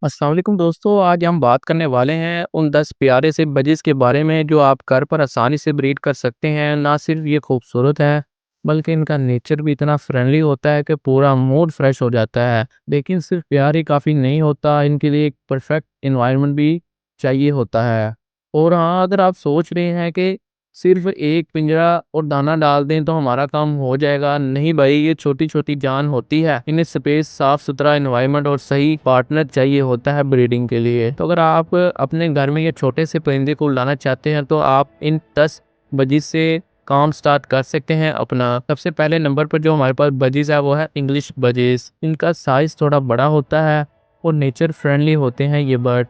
अस्सलाम वालेकुम दोस्तों, आज हम बात करने वाले हैं उन 10 प्यारे से बजिस के बारे में जो आप घर पर आसानी से ब्रीड कर सकते हैं। ना सिर्फ ये खूबसूरत है, बल्कि इनका नेचर भी इतना फ्रेंडली होता है कि पूरा मूड फ्रेश हो जाता है। लेकिन सिर्फ प्यार ही काफ़ी नहीं होता, इनके लिए एक परफेक्ट एनवायरनमेंट भी चाहिए होता है। और हाँ, अगर आप सोच रहे हैं कि सिर्फ एक पिंजरा और दाना डाल दें तो हमारा काम हो जाएगा, नहीं भाई, ये छोटी-छोटी जान होती है। इन्हें स्पेस, साफ-सुथरा एनवायरनमेंट और सही पार्टनर चाहिए होता है ब्रीडिंग के लिए। तो अगर आप अपने घर में ये छोटे से परिंदे को लाना चाहते हैं तो आप इन 10 बजीज़ से काम स्टार्ट कर सकते हैं अपना। सबसे पहले नंबर पर जो हमारे पास बजीज़ है वो है इंग्लिश बजीज़। इनका साइज़ थोड़ा बड़ा होता है और नेचर फ्रेंडली होते हैं ये बर्ड।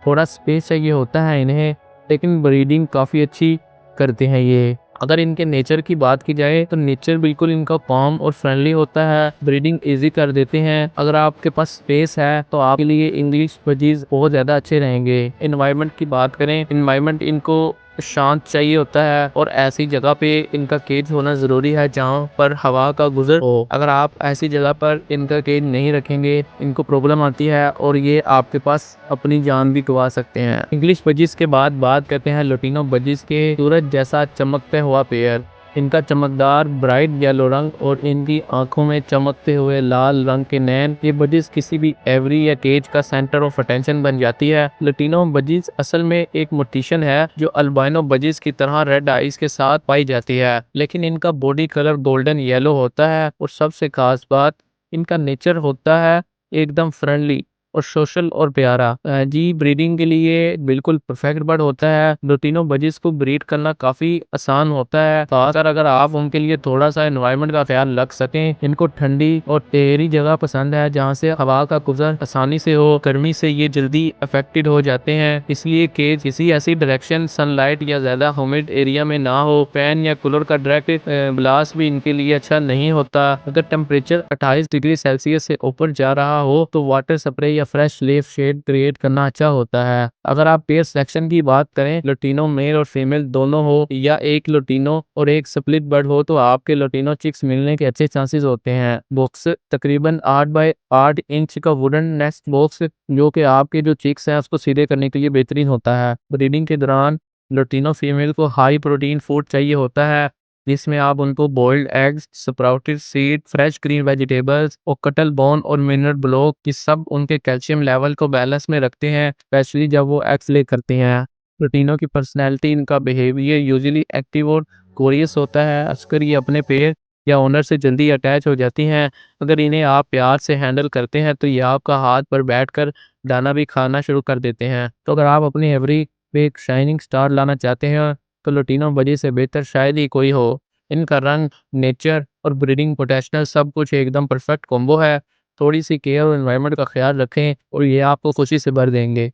थोड़ा स्पेस चाहिए होता है इन्हें, लेकिन ब्रीडिंग काफ़ी अच्छी करते हैं ये। अगर इनके नेचर की बात की जाए तो नेचर बिल्कुल इनका काम और फ्रेंडली होता है, ब्रीडिंग इजी कर देते हैं। अगर आपके पास स्पेस है तो आपके लिए इंग्लिश बजीज बहुत ज़्यादा अच्छे रहेंगे। एनवायरनमेंट की बात करें, एनवायरनमेंट इनको शांत चाहिए होता है और ऐसी जगह पे इनका केज होना ज़रूरी है जहाँ पर हवा का गुजर हो। अगर आप ऐसी जगह पर इनका केज नहीं रखेंगे, इनको प्रॉब्लम आती है और ये आपके पास अपनी जान भी गंवा सकते हैं। इंग्लिश बजीज के बाद बात करते हैं लुटिनो बजीज के। सूरज जैसा चमकते हुआ पेयर, इनका चमकदार ब्राइट येलो रंग और इनकी आंखों में चमकते हुए लाल रंग के नैन, ये बजीज किसी भी एवरी या केज का सेंटर ऑफ अटेंशन बन जाती है। लुटिनो बजीज असल में एक मोटिशन है जो अल्बाइनो बजीज की तरह रेड आइज के साथ पाई जाती है, लेकिन इनका बॉडी कलर गोल्डन येलो होता है। और सबसे खास बात, इनका नेचर होता है एकदम फ्रेंडली और सोशल और प्यारा। जी, ब्रीडिंग के लिए बिल्कुल परफेक्ट बर्ड होता है। लुटिनो बजीज को ब्रीड करना काफ़ी आसान होता है, खासकर अगर आप उनके लिए थोड़ा सा एनवायरनमेंट का ख्याल रख सकें। इनको ठंडी और टेरी जगह पसंद है जहाँ से हवा का गुजर आसानी से हो। गर्मी से ये जल्दी अफेक्टेड हो जाते हैं, इसलिए केज किसी ऐसी डायरेक्शन, सनलाइट या ज़्यादा ह्यूमिड एरिया में ना हो। फैन या कूलर का डायरेक्ट ब्लास्ट भी इनके लिए अच्छा नहीं होता। अगर टेम्परेचर 28 डिग्री सेल्सियस से ऊपर जा रहा हो तो वाटर स्प्रे या फ्रेश लीफ शेड क्रिएट करना अच्छा होता है। अगर आप पेयर सिलेक्शन की बात करें, लुटिनो मेल और फीमेल दोनों हो या एक लुटिनो और एक स्प्लिट बर्ड हो, तो आपके लुटिनो चिक्स मिलने के अच्छे चांसेस होते हैं। बॉक्स तकरीबन 8 बाय 8 इंच का वुडन नेस्ट बॉक्स, जो कि आपके जो चिक्स हैं उसको सीधे करने के लिए बेहतरीन होता है। ब्रीडिंग के दौरान लुटिनो फीमेल को हाई प्रोटीन फूड चाहिए होता है, जिसमें आप उनको boiled eggs, sprouted seed, fresh green vegetables और कटल बोन और मिनरल ब्लॉक, ये सब उनके कैल्शियम लेवल को बैलेंस में रखते हैं, स्पेशली जब वो एग्स ले करते हैं। प्रोटीनों की पर्सनैलिटी, इनका बिहेवियर यूजुअली एक्टिव और कोरियस होता है। अक्सर ये अपने पेयर या ओनर से जल्दी अटैच हो जाती हैं। अगर इन्हें आप प्यार से हैंडल करते हैं तो ये आपका हाथ पर बैठकर दाना भी खाना शुरू कर देते हैं। तो अगर आप अपनी एवरी पे एक शाइनिंग स्टार लाना चाहते हैं तो लुटिनो बजी से बेहतर शायद ही कोई हो। इनका रंग, नेचर और ब्रीडिंग पोटेंशियल सब कुछ एकदम परफेक्ट कॉम्बो है। थोड़ी सी केयर और एनवायरनमेंट का ख्याल रखें और ये आपको खुशी से भर देंगे।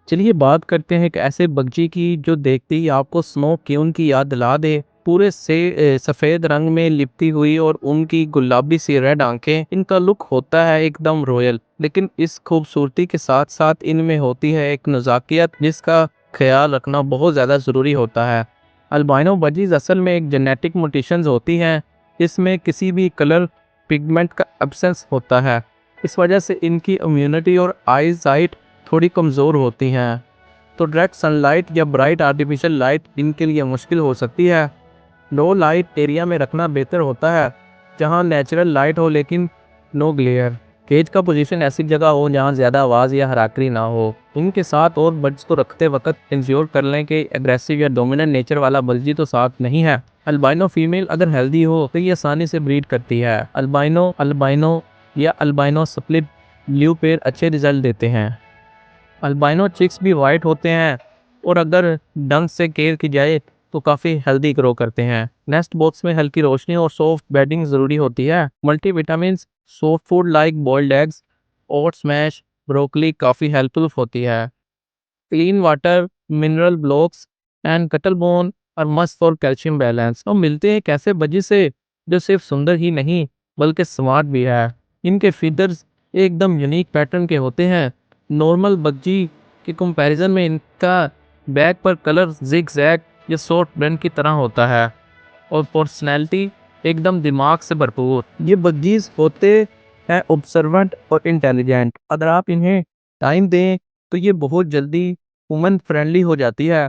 चलिए बात करते हैं एक ऐसे बगची की जो देखते ही आपको स्नो क्यून की याद दिला दे। पूरे से सफ़ेद रंग में लिपटी हुई और उनकी गुलाबी सी रेड आंखें, इनका लुक होता है एकदम रॉयल। लेकिन इस खूबसूरती के साथ साथ इनमें होती है एक नज़ाकियत जिसका ख्याल रखना बहुत ज़्यादा ज़रूरी होता है। अल्बाइनो बजीज असल में एक जेनेटिक म्यूटेशंस होती हैं, इसमें किसी भी कलर पिगमेंट का एब्सेंस होता है। इस वजह से इनकी इम्यूनिटी और आई साइट थोड़ी कमज़ोर होती हैं, तो डायरेक्ट सनलाइट या ब्राइट आर्टिफिशियल लाइट इनके लिए मुश्किल हो सकती है। लो लाइट एरिया में रखना बेहतर होता है, जहां नेचुरल लाइट हो लेकिन नो ग्लेयर। केज का पोजीशन ऐसी जगह हो जहां ज़्यादा आवाज़ या हराकरी ना हो। इनके साथ और बर्ड्स को रखते वक्त इंश्योर कर लें कि एग्रेसिव या डोमिनेंट नेचर वाला बल्जी तो साथ नहीं है। अल्बाइनो फीमेल अगर हेल्दी हो तो ये आसानी से ब्रीड करती है। अल्बाइनो अल्बाइनो या अल्बाइनो स्प्लिट ब्लू पेयर अच्छे रिजल्ट देते हैं। अल्बाइनो चिक्स भी वाइट होते हैं और अगर ढंग से केयर की जाए तो काफ़ी हेल्दी ग्रो करते हैं। नेस्ट बॉक्स में हल्की रोशनी और सॉफ्ट बेडिंग ज़रूरी होती है। Multivitamin, soft food like boiled eggs, oats mash, broccoli काफ़ी हेल्पफुल होती है। Clean water, mineral blocks and cuttle bone और मस्ट फॉर कैल्शियम बैलेंस। तो मिलते हैं एक ऐसे बजे से जो सिर्फ सुंदर ही नहीं बल्कि स्मार्ट भी है। इनके फीदर्स एकदम यूनिक पैटर्न के होते हैं। नॉर्मल बग्जी के कंपैरिजन में इनका बैक पर कलर जिग जैग या शॉर्ट ब्रेंड की तरह होता है और पर्सनैलिटी एकदम दिमाग से भरपूर। ये बग्गीज होते हैं ऑब्जर्वेंट और इंटेलिजेंट। अगर आप इन्हें टाइम दें तो ये बहुत जल्दी ह्यूमन फ्रेंडली हो जाती है।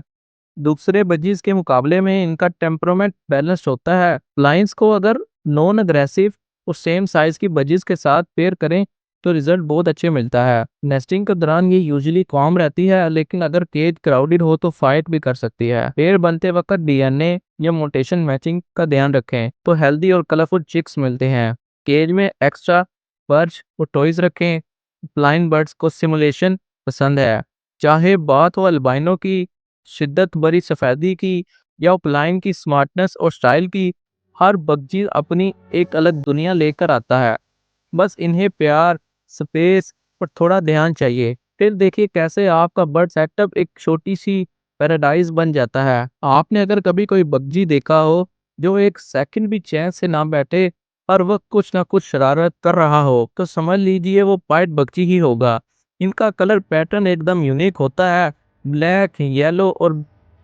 दूसरे बजीज के मुकाबले में इनका टेम्परामेंट बैलेंस्ड होता है। लाइंस को अगर नॉन अग्रेसिव और सेम साइज की बजीज के साथ पेयर करें तो रिजल्ट बहुत अच्छे मिलता है। नेस्टिंग के दौरान ये यूजुअली कॉम रहती है, लेकिन अगर केज क्राउडेड हो तो फाइट भी कर सकती है। पेयर बनते वक्त डीएनए या मोटेशन मैचिंग का ध्यान रखें तो हेल्दी और कलरफुल चिक्स मिलते हैं। केज में एक्स्ट्रा पर्च और टॉयज रखें। ब्लाइंड बर्ड्स को सिमुलेशन पसंद है, चाहे बात हो अल्बाइनो की शिद्दत भरी सफेदी की या उपलाइन की स्मार्टनेस और स्टाइल की। हर बग्जी अपनी एक अलग दुनिया लेकर आता है, बस इन्हें प्यार, स्पेस और थोड़ा ध्यान चाहिए। फिर देखिए कैसे आपका बर्ड सेटअप एक छोटी सी पैराडाइज बन जाता है। आपने अगर कभी कोई बग्जी देखा हो जो एक सेकंड भी चैन से ना बैठे, हर वक्त कुछ ना कुछ शरारत कर रहा हो, तो समझ लीजिए वो पाइट बग्जी ही होगा। इनका कलर पैटर्न एकदम यूनिक होता है। ब्लैक, येलो और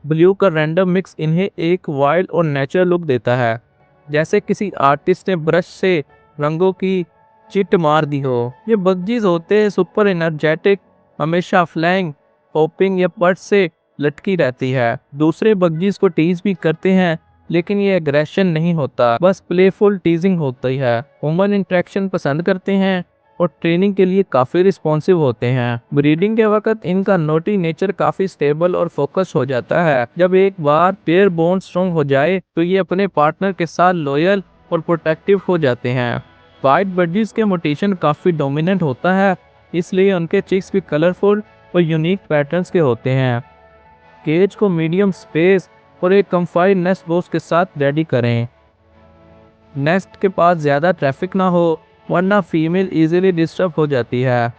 ब्लू का रैंडम मिक्स इन्हें एक वाइल्ड और नेचुरल लुक देता है, जैसे किसी आर्टिस्ट ने ब्रश से रंगों की चिट मार दी हो। ये बग्जीज होते हैं सुपर एनर्जेटिक, हमेशा फ्लैंग, होपिंग या पर्च से लटकी रहती है। दूसरे बग्जीज को टीज भी करते हैं, लेकिन ये एग्रेशन नहीं होता, बस प्लेफुल टीजिंग होती है। ह्यूमन इंटरेक्शन पसंद करते हैं और ट्रेनिंग के लिए काफी रिस्पॉन्सिव होते हैं। ब्रीडिंग के वक्त इनका नोटी नेचर काफी स्टेबल और फोकस हो जाता है। जब एक बार पेयर बॉन्ड स्ट्रॉन्ग हो जाए तो ये अपने पार्टनर के साथ लॉयल और प्रोटेक्टिव हो जाते हैं। वाइट बर्डीज के मोटेशन काफी डोमिनेंट होता है, इसलिए उनके चिक्स भी कलरफुल और यूनिक पैटर्न्स के होते हैं। केज को मीडियम स्पेस और एक कंफाइंड नेस्ट बॉक्स के साथ रेडी करें। नेस्ट के पास ज़्यादा ट्रैफिक ना हो, वरना फीमेल इजीली डिस्टर्ब हो जाती है।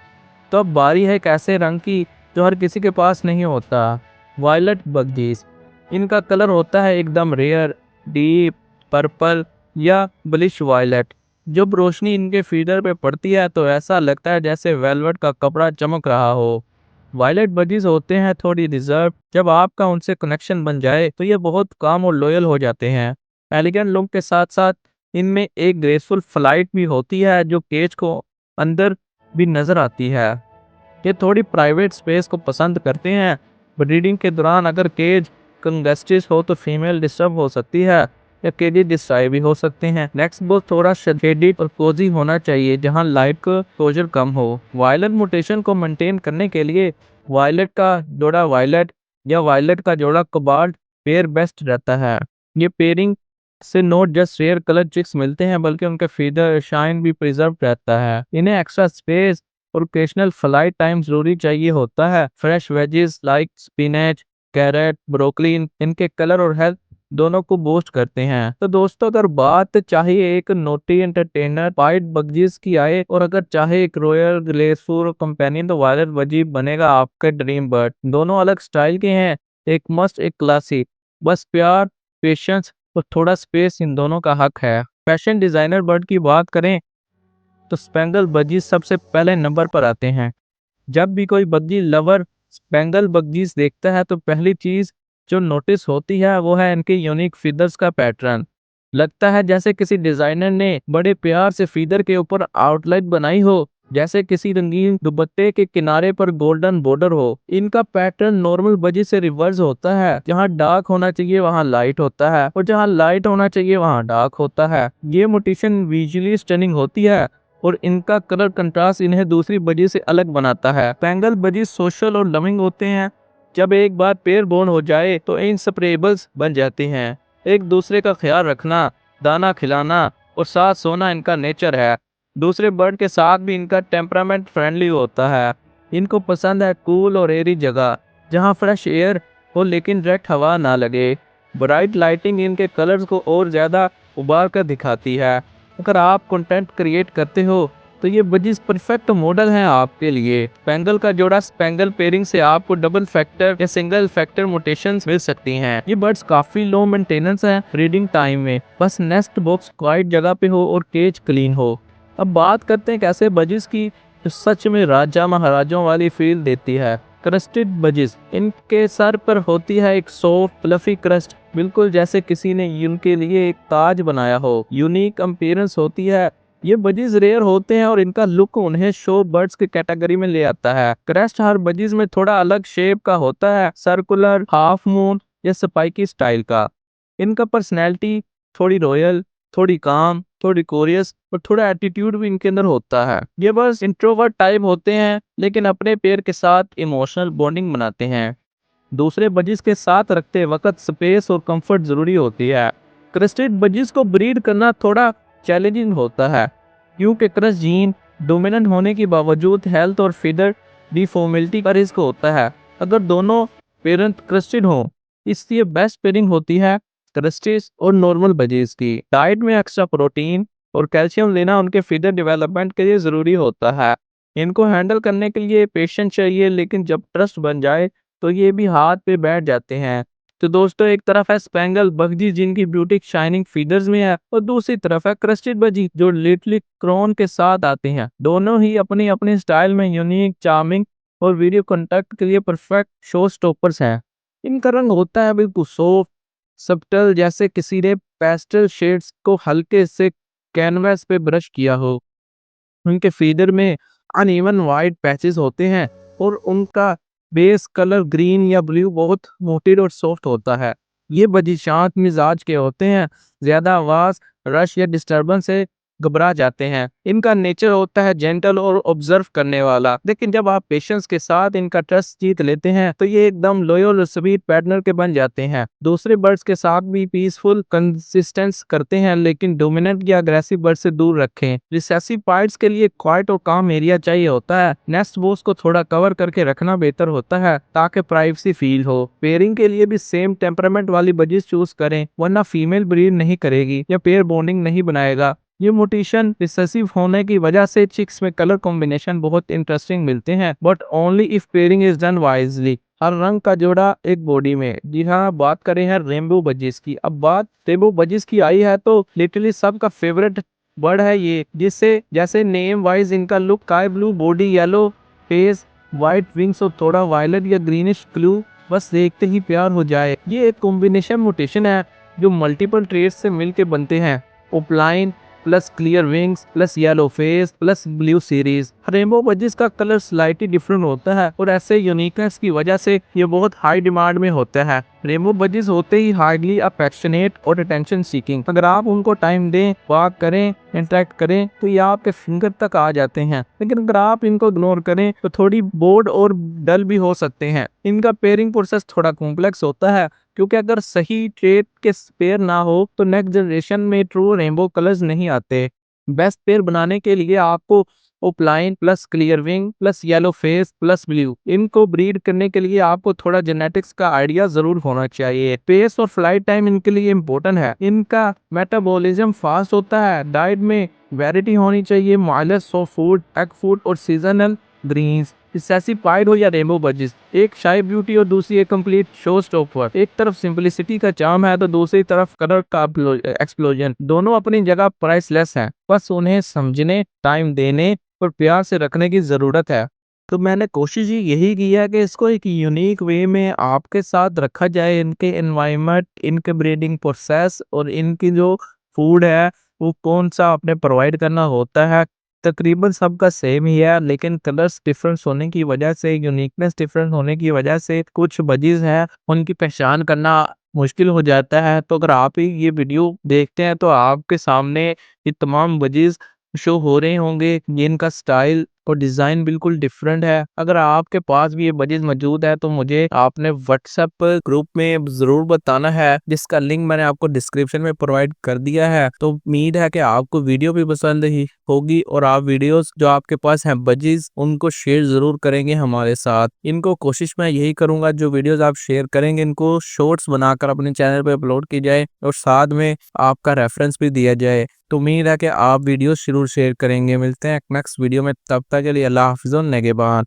तो अब बारी है एक ऐसे रंग की जो हर किसी के पास नहीं होता, वायलेट बग्जीज। इनका कलर होता है एकदम रेयर, डीप पर्पल या ब्लिश वायलेट। जब रोशनी इनके फीडर पे पड़ती है तो ऐसा लगता है जैसे वेलवेट का कपड़ा चमक रहा हो। वायलेट बजीज होते हैं थोड़ी रिजर्व, जब आपका उनसे कनेक्शन बन जाए तो ये बहुत काम और लॉयल हो जाते हैं। एलिगेंट लुक के साथ साथ इनमें एक ग्रेसफुल फ्लाइट भी होती है जो केज को अंदर भी नजर आती है। ये थोड़ी प्राइवेट स्पेस को पसंद करते हैं। ब्रीडिंग के दौरान अगर केज कंजेस्टेड हो तो फीमेल डिस्टर्ब हो सकती है या केजेस डिस्ट्रॉय भी हो सकते हैं। नेक्स्ट बोथ थोड़ा शेडेड और कोजी होना चाहिए, जहां लाइट का एक्सपोजर कम हो। वायलेट मोटेशन को मेंटेन करने के लिए वायलेट का जोड़ा वायलेट या वायलेट का जोड़ा कोबाल्ट पेयर बेस्ट रहता है। ये पेयरिंग से not just rare colour chicks मिलते हैं, बल्कि उनका फीदर शाइन भी प्रिजर्व रहता है। इन्हें एक्स्ट्रा स्पेस और ओकेशनल फ्लाइट टाइम जरूरी चाहिए होता है। Fresh veggies like spinach, carrot, broccoli इनके कलर और हेल्थ दोनों को बूस्ट करते हैं। तो दोस्तों, अगर बात चाहे एक नोटी एंटरटेनर पाइट बग्जीज की आए और अगर चाहे एक रॉयल ग्लेसफुल कंपेनियन, तो वायलेट बजी बनेगा आपका ड्रीम बर्ड। दोनों अलग स्टाइल के हैं, एक मस्त एक क्लासिक। बस प्यार, पेशेंस और थोड़ा स्पेस इन दोनों का हक है। फैशन डिजाइनर बर्ड की बात करें तो स्पेंगल बग्जीज सबसे पहले नंबर पर आते हैं। जब भी कोई बग्गी लवर स्पेंगल बग्जीज देखता है तो पहली चीज जो नोटिस होती है वो है इनके यूनिक फीदर्स का पैटर्न। लगता है जैसे किसी डिजाइनर ने बड़े प्यार से फीदर के ऊपर आउटलाइन बनाई हो, जैसे किसी रंगीन दुपट्टे के किनारे पर गोल्डन बॉर्डर हो। इनका पैटर्न नॉर्मल बजी से रिवर्स होता है, जहाँ डार्क होना चाहिए वहाँ लाइट होता है और जहाँ लाइट होना चाहिए वहाँ डार्क होता है। ये मोटिवेशन विजुअली स्टनिंग होती है और इनका कलर कंट्रास्ट इन्हें दूसरी बजी से अलग बनाता है। स्पेंगल बजी सोशल और लविंग होते हैं। जब एक बार पेयर बोर्न हो जाए तो इंसेपरेबल्स बन जाते हैं। एक दूसरे का ख्याल रखना, दाना खिलाना और साथ सोना इनका नेचर है। दूसरे बर्ड के साथ भी इनका टेम्परामेंट फ्रेंडली होता है। इनको पसंद है कूल और एरी जगह, जहाँ फ्रेश एयर हो लेकिन डायरेक्ट हवा ना लगे। ब्राइट लाइटिंग इनके कलर्स को और ज़्यादा उबार कर दिखाती है। अगर आप कंटेंट क्रिएट करते हो तो ये बजीज परफेक्ट मॉडल हैं आपके लिए। स्पेंगल का जोड़ा स्पेंगल पेयरिंग से आपको डबल फैक्टर या सिंगल फैक्टर मोटेशंस मिल सकती हैं। ये बर्ड्स काफी लो मेंटेनेंस हैं ब्रीडिंग टाइम में, बस नेस्ट बॉक्स क्वाइट जगह पे हो और केज क्लीन हो। अब बात करते हैं कैसे बजीज की जो सच में राजा महाराजाओं वाली फील देती है। क्रस्टेड बजीज, इनके सर पर होती है एक सॉफ्ट फ्लफी क्रस्ट, बिल्कुल जैसे किसी ने उनके लिए एक ताज बनाया हो। यूनिक अपीयरेंस होती है, ये बजीज रेयर होते हैं और इनका लुक उन्हें शो बर्ड्स की कैटेगरी में ले आता है। क्रेस्ट हर बजीज में थोड़ा अलग शेप का होता है, सर्कुलर, हाफ मून या स्पाइकी स्टाइल का। इनका पर्सनैलिटी थोड़ी रॉयल, थोड़ी काम, थोड़ी कोरियस और थोड़ा एटीट्यूड भी इनके अंदर होता है। ये बस इंट्रोवर्ट टाइप होते हैं लेकिन अपने पेयर के साथ इमोशनल बॉन्डिंग बनाते हैं। दूसरे बजिस के साथ रखते वक्त स्पेस और कंफर्ट जरूरी होती है। क्रेस्टेड बजिस को ब्रीड करना थोड़ा चैलेंजिंग होता है क्योंकि क्रस्ट जीन डोमिनेंट होने के बावजूद हेल्थ और फीडर डिफॉर्मिलिटी का रिस्क होता है अगर दोनों पेरेंट क्रेस्टेड हो। इसलिए बेस्ट पेयरिंग होती है क्रस्टेस और नॉर्मल बजीज की। डाइट में एक्स्ट्रा प्रोटीन और कैल्शियम लेना उनके फीडर डेवलपमेंट के लिए ज़रूरी होता है। इनको हैंडल करने के लिए पेशेंस चाहिए, लेकिन जब ट्रस्ट बन जाए तो ये भी हाथ पे बैठ जाते हैं। तो दोस्तों, एक तरफ है स्पेंगल बगजी जिनकी ब्यूटी शाइनिंग फीदर्स में है और दूसरी तरफ है क्रेस्टेड बजी जो लिटली क्रोन के साथ आते हैं। दोनों ही अपनी अपनी स्टाइल में यूनिक, चार्मिंग और वीडियो कॉन्टेक्ट के लिए परफेक्ट शो स्टॉपर्स हैं। इनका रंग होता है बिल्कुल सॉफ्ट, सब्टल, जैसे किसी ने पेस्टल शेड्स को हल्के से कैनवास पे ब्रश किया हो। उनके फीडर में अनइवन वाइट पैचेस होते हैं और उनका बेस कलर ग्रीन या ब्लू बहुत मोटेड और सॉफ्ट होता है। ये बजी शांत मिजाज के होते हैं, ज्यादा आवाज, रश या डिस्टरबेंस से घबरा जाते हैं। इनका नेचर होता है जेंटल और ऑब्जर्व करने वाला, लेकिन जब आप पेशेंस के साथ इनका ट्रस्ट जीत लेते हैं तो ये एकदम लॉयल और स्वीट पार्टनर के बन जाते हैं। दूसरे बर्ड्स के साथ भी पीसफुल कंसिस्टेंस करते हैं, लेकिन डोमिनेंट या अग्रेसिव बर्ड से दूर रखें। रिसेसिव पार्ट्स के लिए क्वाइट और काम एरिया चाहिए होता है। नेस्ट बॉक्स को थोड़ा कवर करके रखना बेहतर होता है ताकि प्राइवेसी फील हो। पेयरिंग के लिए भी सेम टेम्परामेंट वाली बजीज चूज करें, वरना फीमेल ब्रीड नहीं करेगी या पेयर बॉन्डिंग नहीं बनाएगा। ये म्यूटेशन रिसेसिव होने की वजह से चिक्स में कलर कॉम्बिनेशन बहुत इंटरेस्टिंग मिलते हैं, but only if pairing is done wisely. हर रंग का जोड़ा एक बॉडी में। जी हाँ, बात करें हैं रेनबो बजीज की। अब बात रेनबो बजीज की आई है तो लिटरली सबका फेवरेट बर्ड है ये, जिससे जैसे नेम वाइज इनका look sky blue body, yellow face, white wings और थोड़ा वायलेट या ग्रीनिश ब्लू, बस देखते ही प्यार हो जाए। ये एक कॉम्बिनेशन म्यूटेशन है जो मल्टीपल ट्रेड्स से मिलके बनते हैं। Opaline plus clear wings plus yellow face plus blue series. Rainbow budgies का कलर स्लाइटली डिफरेंट होता है और ऐसे यूनिकनेस की वजह से ये बहुत हाई डिमांड में होता है। रेनबो बजीज होते ही हार्डली अफेक्शनेट और अटेंशन सीकिंग। अगर आप उनको टाइम दें, वॉक करें, इंटरेक्ट करें तो ये आपके फिंगर तक आ जाते हैं, लेकिन अगर आप इनको इग्नोर करें तो थोड़ी बोर्ड और डल भी हो सकते हैं। इनका पेयरिंग प्रोसेस थोड़ा कॉम्प्लेक्स होता है क्योंकि अगर सही ट्रेड के पेयर ना हो तो नेक्स्ट जनरेशन में ट्रू रेनबो कलर्स नहीं आते। बेस्ट पेयर बनाने के लिए आपको opaline plus clear wing plus yellow face plus blue, इनको ब्रीड करने के लिए आपको थोड़ा जेनेटिक्स का आइडिया जरूर होना चाहिए। पेस और फ्लाइट टाइम इनके लिए इम्पोर्टेंट है। इनका मेटाबॉलिज्म फास्ट होता है। डाइट में वैरायटी होनी चाहिए, mileage soft food, egg food और सीजनल ग्रीन्स। रिसेसिव पाइड हो या रेनबो बजीज, एक शाई ब्यूटी और दूसरी एक कंप्लीट शो स्टॉपर। एक तरफ सिंपलिसिटी का चार्म है तो दूसरी तरफ कलर का एक्सप्लोजन। दोनों अपनी जगह प्राइसलेस हैं, बस उन्हें समझने, टाइम देने और प्यार से रखने की जरूरत है। तो मैंने कोशिश ही यही की है कि इसको एक यूनिक वे में आपके साथ रखा जाए। इनके एनवायरनमेंट, इनके ब्रीडिंग प्रोसेस और इनकी जो फूड है वो कौन सा आपने प्रोवाइड करना होता है, तकरीबन सबका सेम ही है, लेकिन कलर्स डिफरेंस होने की वजह से, यूनिकनेस डिफरेंट होने की वजह से कुछ बजीज हैं उनकी पहचान करना मुश्किल हो जाता है। तो अगर आप ही ये वीडियो देखते हैं तो आपके सामने ये तमाम बजीज शो हो रहे होंगे जिनका स्टाइल और डिजाइन बिल्कुल डिफरेंट है। अगर आपके पास भी ये बजीज मौजूद है तो मुझे आपने व्हाट्सएप ग्रुप में जरूर बताना है, जिसका लिंक मैंने आपको डिस्क्रिप्शन में प्रोवाइड कर दिया है। तो उम्मीद है कि आपको वीडियो भी पसंद ही होगी और आप वीडियोस जो आपके पास हैं बजीज उनको शेयर जरूर करेंगे हमारे साथ। इनको कोशिश मैं यही करूंगा जो वीडियोस आप शेयर करेंगे इनको शॉर्ट्स बनाकर अपने चैनल पे अपलोड की जाए और साथ में आपका रेफरेंस भी दिया जाए। तो उम्मीद है कि आप वीडियो जरूर शेयर करेंगे। मिलते हैं नेक्स्ट वीडियो में, तब तक के लिए अल्लाह हाफिज़ और नेगेबान।